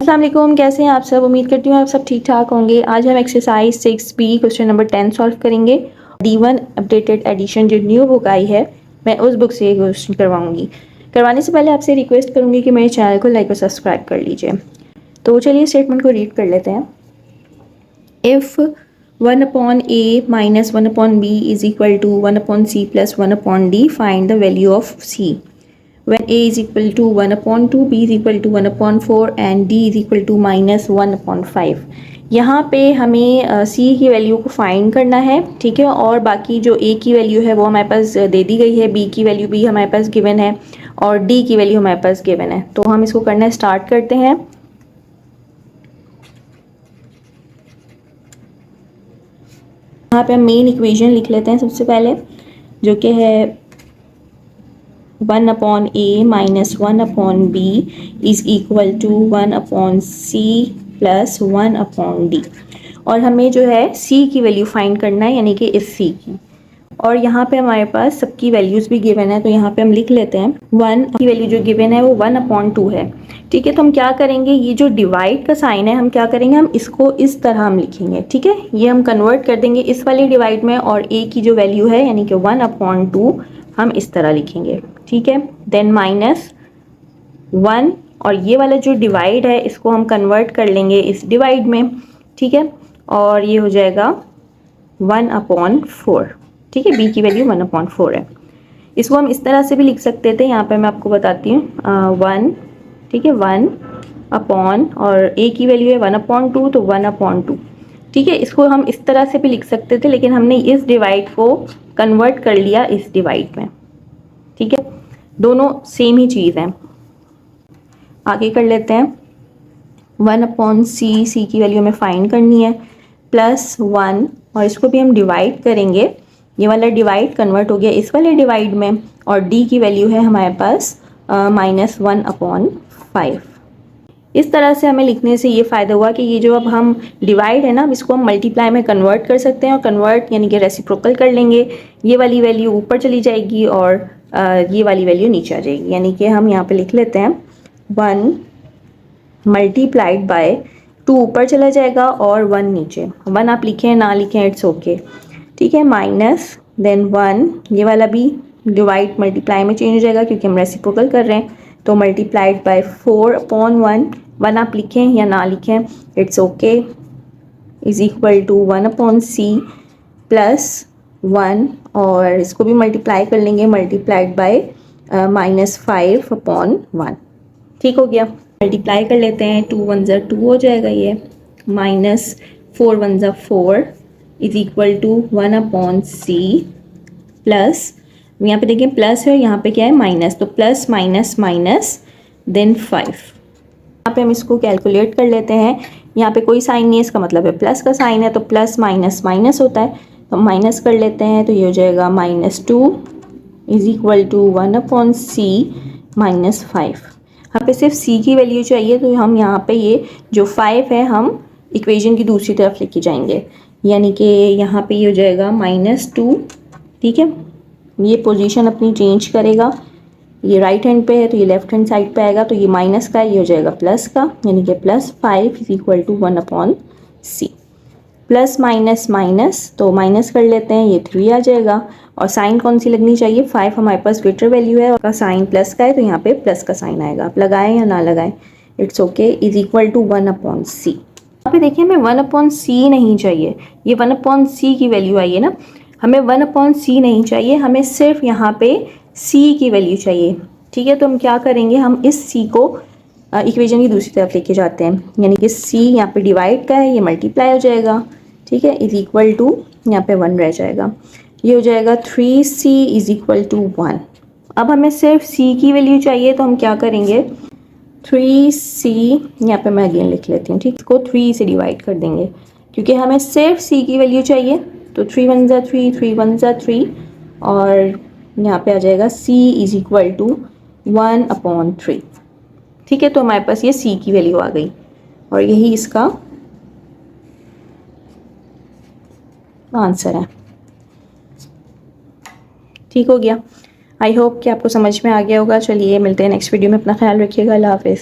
अस्सलाम वालेकुम, कैसे हैं आप सब। उम्मीद करती हूँ आप सब ठीक ठाक होंगे। आज हम exercise 6B question number 10 solve करेंगे। D1 अपडेटेड एडिशन जो न्यू बुक आई है, मैं उस बुक से ये क्वेश्चन करवाऊंगी। करवाने से पहले आपसे रिक्वेस्ट करूंगी कि मेरे चैनल को लाइक और सब्सक्राइब कर लीजिए। तो चलिए स्टेटमेंट को रीड कर लेते हैं। If 1/a minus 1/b is equal to 1/c plus 1/d, find the value of c when a is equal to 1/2, b is equal to 1/4 and d is equal to minus 1/5। यहाँ पे हमें c की value को find करना है, ठीक है। और बाकी जो a की वैल्यू है वो हमारे पास दे दी गई है, b की वैल्यू भी हमारे पास गिवन है और d की वैल्यू हमारे पास गिवन है। तो हम इसको करना स्टार्ट करते हैं। यहाँ पे हम मेन इक्वेशन लिख लेते हैं सबसे पहले, जो कि है 1/a minus 1/b is equal to 1/c plus 1/d। और हमें जो है c की वैल्यू फाइंड करना है, यानी कि इस c की। और यहाँ पे हमारे पास सबकी वैल्यूज़ भी गिवन है, तो यहाँ पे हम लिख लेते हैं 1 की वैल्यू जो गिवन है वो 1/2 है, ठीक है। तो हम क्या करेंगे, ये जो डिवाइड का साइन है हम क्या करेंगे, हम इसको इस तरह हम लिखेंगे, ठीक है। ये हम कन्वर्ट कर देंगे इस वाली डिवाइड में, और a की जो वैल्यू है यानी कि 1/2 हम इस तरह लिखेंगे, ठीक है। देन माइनस 1, और ये वाला जो डिवाइड है इसको हम कन्वर्ट कर लेंगे इस डिवाइड में, ठीक है। और ये हो जाएगा 1/4, ठीक है। b की वैल्यू 1/4 है। इसको हम इस तरह से भी लिख सकते थे, यहाँ पे मैं आपको बताती हूँ 1, ठीक है, 1 अपॉन, और a की वैल्यू है 1/2 तो 1/2, ठीक है। इसको हम इस तरह से भी लिख सकते थे, लेकिन हमने इस डिवाइड को कन्वर्ट कर लिया इस डिवाइड में, ठीक है। दोनों सेम ही चीज़ है। आगे कर लेते हैं 1/c, c की वैल्यू हमें फाइंड करनी है, प्लस 1, और इसको भी हम डिवाइड करेंगे। ये वाला डिवाइड कन्वर्ट हो गया इस वाले डिवाइड में, और d की वैल्यू है हमारे पास माइनस 1/5। इस तरह से हमें लिखने से ये फ़ायदा हुआ कि ये जो अब हम डिवाइड है ना, इसको हम मल्टीप्लाई में कन्वर्ट कर सकते हैं, और कन्वर्ट यानी कि रेसिप्रोकल कर लेंगे। ये वाली वैल्यू ऊपर चली जाएगी और ये वाली वैल्यू नीचे आ जाएगी, यानी कि हम यहाँ पे लिख लेते हैं 1 मल्टीप्लाइड बाय 2 ऊपर चला जाएगा और 1 नीचे। 1 आप लिखें ना लिखें इट्स ओके, ठीक है। माइनस देन 1, ये वाला भी डिवाइड मल्टीप्लाई में चेंज हो जाएगा क्योंकि हम रेसिप्रोकल कर रहे हैं, तो मल्टीप्लाइड बाय 4/1, 1 आप लिखें या ना लिखें it's okay, is equal to 1/c plus 1, और इसको भी मल्टीप्लाई कर लेंगे, मल्टीप्लाइड बाय -5/1, ठीक हो गया। मल्टीप्लाई कर लेते हैं, 2 1 2 हो जाएगा ये, minus 4 1 4 is equal to 1/c plus, यहाँ पे देखिए प्लस है, यहाँ पे क्या है माइनस, तो प्लस माइनस माइनस देन 5। यहाँ पे हम इसको कैलकुलेट कर लेते हैं। यहाँ पे कोई साइन नहीं है, इसका मतलब है प्लस का साइन है, तो प्लस माइनस माइनस होता है, तो माइनस कर लेते हैं, तो ये हो जाएगा -2 is equal to 1/c minus 5। यहाँ पे सिर्फ c की वैल्यू चाहिए, तो हम यहाँ पे ये जो 5 है हम इक्वेशन की दूसरी तरफ लेके जाएंगे, यानी कि यहाँ पे ये हो जाएगा -2, ठीक है। ये पोजीशन अपनी चेंज करेगा, ये राइट हैंड पे है तो ये लेफ्ट हैंड साइड पे आएगा, तो ये माइनस का ये हो जाएगा प्लस का, यानी कि +5 is equal to 1/c। Plus minus minus, तो माइनस कर लेते हैं, ये 3 आ जाएगा, और साइन कौन सी लगनी चाहिए, 5 हमारे पास ग्रेटर वैल्यू है, और साइन प्लस का है, तो यहाँ पे प्लस का साइन आएगा। आप लगाएं या ना लगाएं it's okay, is equal to 1/c। यहाँ पे देखिए हमें 1/c नहीं चाहिए, ये 1/c की वैल्यू आई है ना, हमें 1/c नहीं चाहिए, हमें सिर्फ यहाँ पे c की वैल्यू चाहिए, ठीक है। तो हम क्या करेंगे, हम इस c को इक्वेशन की दूसरी तरफ लेके जाते हैं, यानी कि c यहाँ पे डिवाइड का है, ये मल्टीप्लाई हो जाएगा, ठीक है, इज इक्वल टू यहाँ पे 1 रह जाएगा, ये हो जाएगा 3c इज इक्वल टू 1। अब हमें सिर्फ c की वैल्यू चाहिए, तो हम क्या करेंगे, 3c यहाँ पे मैं अगेन लिख लेती हूँ, ठीक, इसको 3 से डिवाइड कर देंगे क्योंकि हमें सिर्फ c की वैल्यू चाहिए, तो 3 1 3 3 1 3, और यहाँ पे आ जाएगा c इज इक्वल टू 1/3, ठीक है। तो हमारे पास ये c की वैल्यू आ गई, और यही इसका आंसर है, ठीक हो गया। आई होप कि आपको समझ में आ गया होगा। चलिए मिलते हैं नेक्स्ट वीडियो में, अपना ख्याल रखिएगा, अल्लाह हाफिज़।